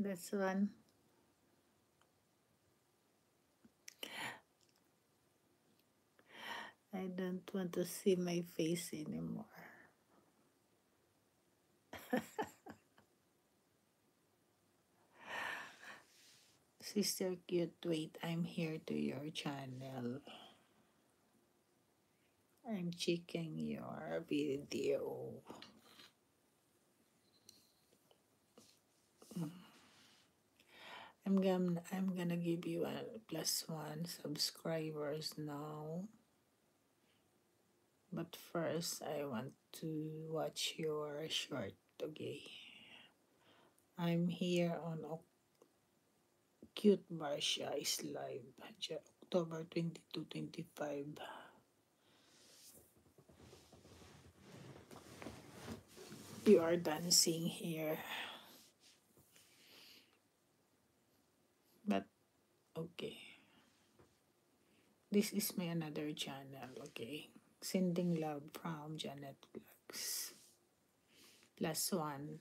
That's one. I don't want to see my face anymore. Sister Cute, wait, I'm here to your channel. I'm checking your video. I'm gonna give you a +1 subscribers now. But first, I want to watch your short, okay? I'm here on Cute Marsha is live, October 22, 25. You are dancing here. But, okay. This is my another channel, okay? Sending love from Janet Vlogs. +1.